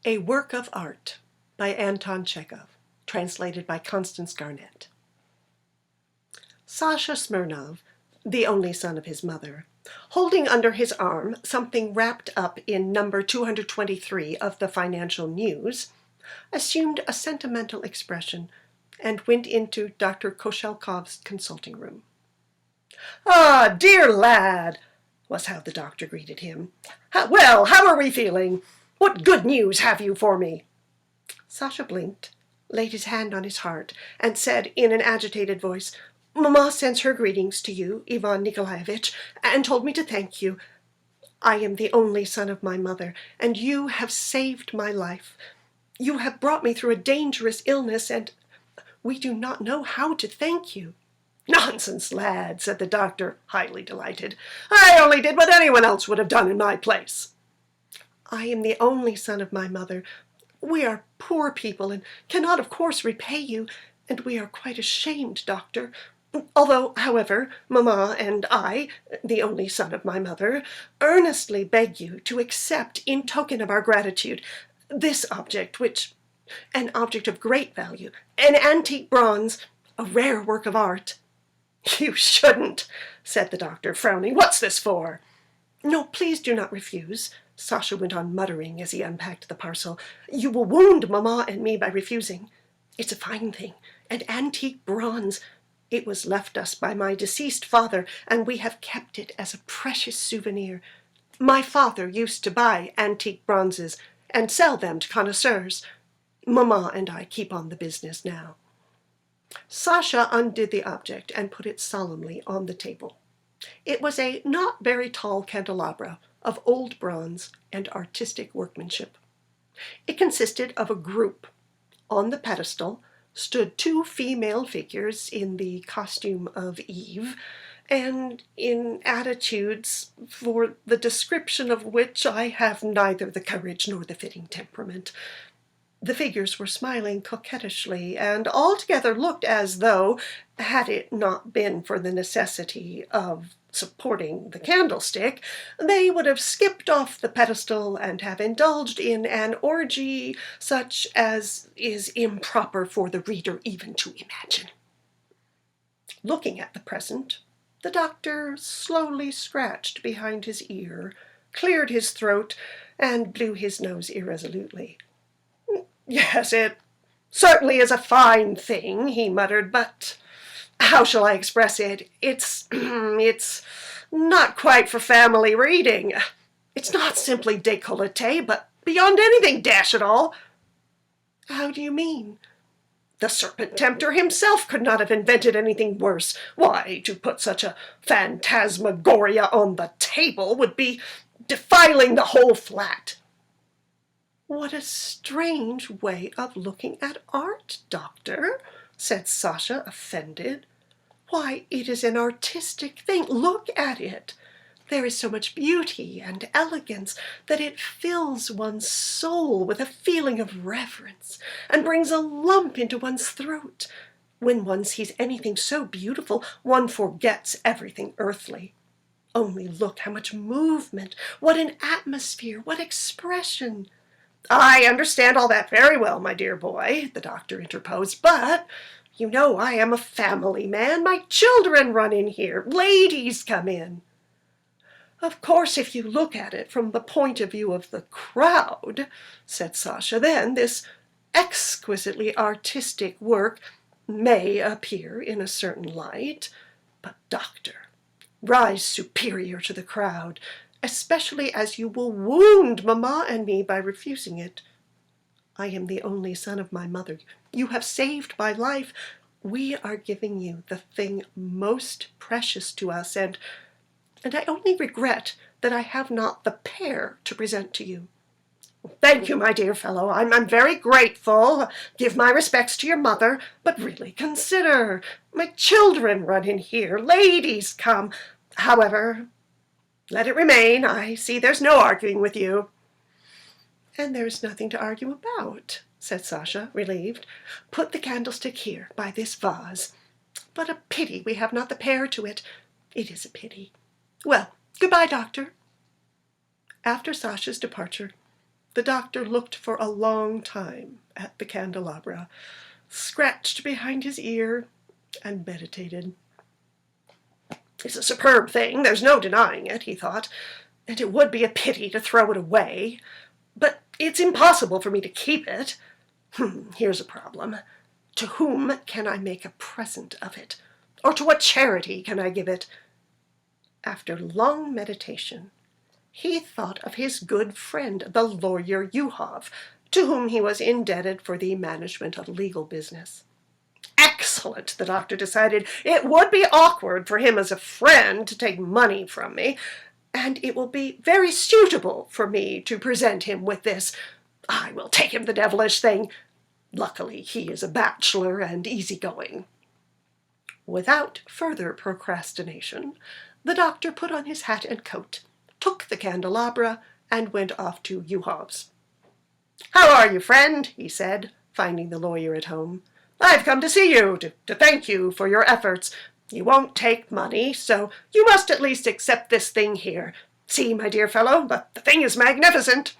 A Work of Art by Anton Chekhov, translated by Constance Garnett. Sasha Smirnov, the only son of his mother, holding under his arm something wrapped up in number 223 of the Financial News, assumed a sentimental expression and went into Dr. Koshelkov's consulting room. "Ah, dear lad," was how the doctor greeted him. "Well, how are we feeling? What good news have you for me?" Sasha blinked, laid his hand on his heart, and said in an agitated voice, "Mamma sends her greetings to you, Ivan Nikolaevich, and told me to thank you. I am the only son of my mother, and you have saved my life. You have brought me through a dangerous illness, and we do not know how to thank you." "Nonsense, lad," said the doctor, highly delighted. "I only did what anyone else would have done in my place." "I am the only son of my mother. We are poor people and cannot, of course, repay you, and we are quite ashamed, doctor. Although, however, Mamma and I, the only son of my mother, earnestly beg you to accept in token of our gratitude this object, an object of great value, an antique bronze, a rare work of art." "You shouldn't," said the doctor, frowning. "What's this for?" "No, please do not refuse," Sasha went on muttering as he unpacked the parcel. "You will wound Mamma and me by refusing. It's a fine thing, an antique bronze. It was left us by my deceased father, and we have kept it as a precious souvenir. My father used to buy antique bronzes and sell them to connoisseurs. Mamma and I keep on the business now." Sasha undid the object and put it solemnly on the table. It was a not very tall candelabra of old bronze and artistic workmanship. It consisted of a group. On the pedestal stood two female figures in the costume of Eve, and in attitudes for the description of which I have neither the courage nor the fitting temperament. The figures were smiling coquettishly, and altogether looked as though, had it not been for the necessity of supporting the candlestick, they would have skipped off the pedestal and have indulged in an orgy such as is improper for the reader even to imagine. Looking at the present, the doctor slowly scratched behind his ear, cleared his throat, and blew his nose irresolutely. "Yes, it certainly is a fine thing," he muttered, "but how shall I express it? It's not quite for family reading. It's not simply décolleté, but beyond anything, dash it all." "How do you mean?" "The serpent tempter himself could not have invented anything worse. Why, to put such a phantasmagoria on the table would be defiling the whole flat." "What a strange way of looking at art, doctor," said Sasha, offended. "Why, it is an artistic thing. Look at it. There is so much beauty and elegance that it fills one's soul with a feeling of reverence and brings a lump into one's throat. When one sees anything so beautiful, one forgets everything earthly. Only look how much movement, what an atmosphere, what expression." "I understand all that very well, my dear boy," the doctor interposed, "but you know I am a family man. My children run in here. Ladies come in." "Of course, if you look at it from the point of view of the crowd," said Sasha, "then this exquisitely artistic work may appear in a certain light. But, doctor, rise superior to the crowd, especially as you will wound Mamma and me by refusing it. I am the only son of my mother. You have saved my life. We are giving you the thing most precious to us, and I only regret that I have not the pair to present to you." "Thank you, my dear fellow. I'm very grateful. Give my respects to your mother. But really consider. My children run in here. Ladies come. However, let it remain. I see there's no arguing with you." "And there's nothing to argue about," said Sasha, relieved. "Put the candlestick here, by this vase. What a pity we have not the pair to it. It is a pity. Well, goodbye, doctor." After Sasha's departure, The doctor looked for a long time at the candelabra, scratched behind his ear, and meditated. "It's a superb thing, there's no denying it," he thought, "and it would be a pity to throw it away. But it's impossible for me to keep it. Here's a problem. To whom can I make a present of it? Or to what charity can I give it?" After long meditation, he thought of his good friend, the lawyer Chekhov, to whom he was indebted for the management of legal business. Excellent, the doctor decided. It would be awkward for him as a friend to take money from me, and it will be very suitable for me to present him with this. I will take him the devilish thing. Luckily, he is a bachelor and easygoing. Without further procrastination, the doctor put on his hat and coat, took the candelabra, and went off to Chekhov's. "How are you, friend?" he said, finding the lawyer at home. "I've come to see you, to thank you for your efforts. You won't take money, so you must at least accept this thing here. See, my dear fellow, the thing is magnificent."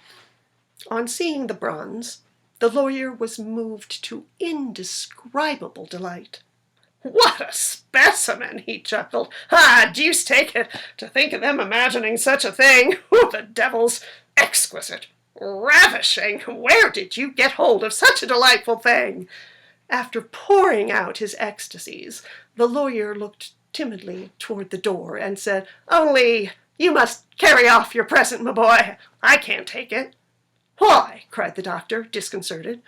On seeing the bronze, the lawyer was moved to indescribable delight. "What a specimen!" he chuckled. "Deuce take it, to think of them imagining such a thing! The devils! Exquisite! Ravishing! Where did you get hold of such a delightful thing?" After pouring out his ecstasies, the lawyer looked timidly toward the door and said, "Only you must carry off your present, my boy. I can't take it." "Why?" cried the doctor, disconcerted.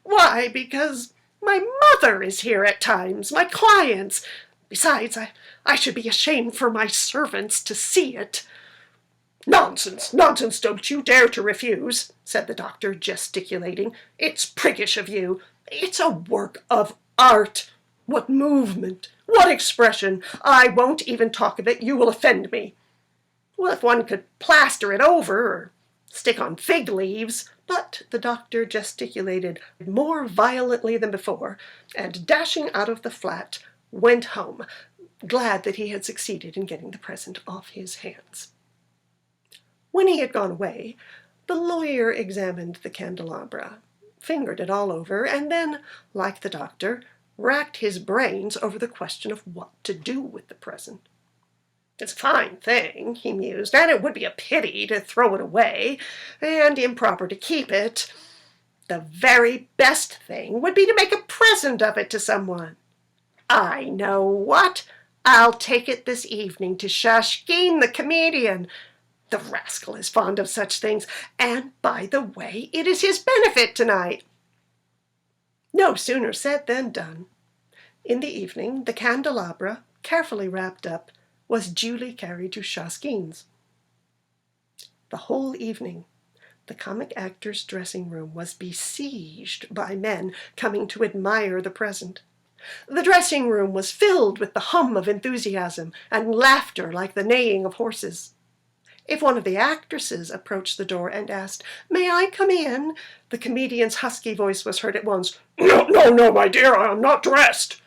"Why, because my mother is here at times, my clients. Besides, I should be ashamed for my servants to see it." "Nonsense, nonsense, don't you dare to refuse," said the doctor, gesticulating. "It's priggish of you. It's a work of art. What movement, what expression! I won't even talk of it, you will offend me. Well, if one could plaster it over, or stick on fig leaves." But the doctor gesticulated more violently than before, and dashing out of the flat, went home, glad that he had succeeded in getting the present off his hands. When he had gone away, the lawyer examined the candelabra, fingered it all over, and then, like the doctor, racked his brains over the question of what to do with the present. "It's a fine thing," he mused, "and it would be a pity to throw it away, and improper to keep it. The very best thing would be to make a present of it to someone. I know what! I'll take it this evening to Shashkin, the comedian. The rascal is fond of such things, and, by the way, it is his benefit tonight." No sooner said than done. In the evening, the candelabra, carefully wrapped up, was duly carried to Shashkin's. The whole evening, the comic actor's dressing-room was besieged by men coming to admire the present. The dressing-room was filled with the hum of enthusiasm and laughter like the neighing of horses. If one of the actresses approached the door and asked, "May I come in?" the comedian's husky voice was heard at once, "No, no, no, my dear, I am not dressed."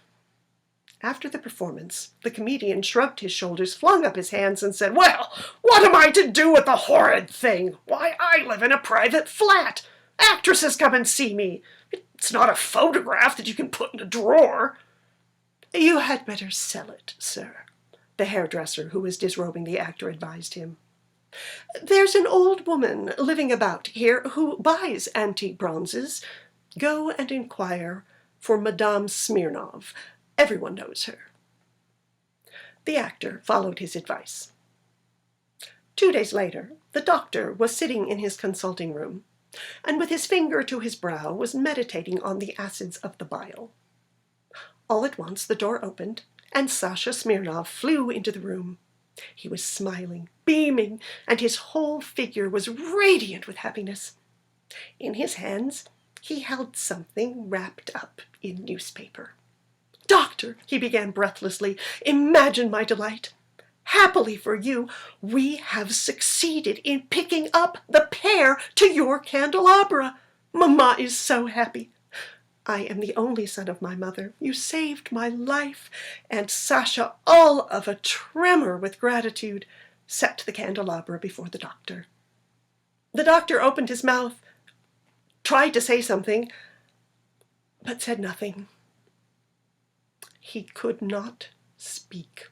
After the performance, the comedian shrugged his shoulders, flung up his hands, and said, "Well, what am I to do with the horrid thing? Why, I live in a private flat. Actresses come and see me. It's not a photograph that you can put in a drawer." "You had better sell it, sir," the hairdresser who was disrobing the actor advised him. "There's an old woman living about here who buys antique bronzes. Go and inquire for Madame Smirnov. Everyone knows her." The actor followed his advice. 2 days later, the doctor was sitting in his consulting room, and with his finger to his brow was meditating on the acids of the bile. All at once the door opened, and Sasha Smirnov flew into the room. He was smiling, beaming, and his whole figure was radiant with happiness. In his hands he held something wrapped up in newspaper. "Doctor," he began breathlessly, "imagine my delight. Happily for you, we have succeeded in picking up the pair to your candelabra. Mamma is so happy. I am the only son of my mother. You saved my life." And Sasha, all of a tremor with gratitude, set the candelabra before the doctor. The doctor opened his mouth, tried to say something, but said nothing. He could not speak.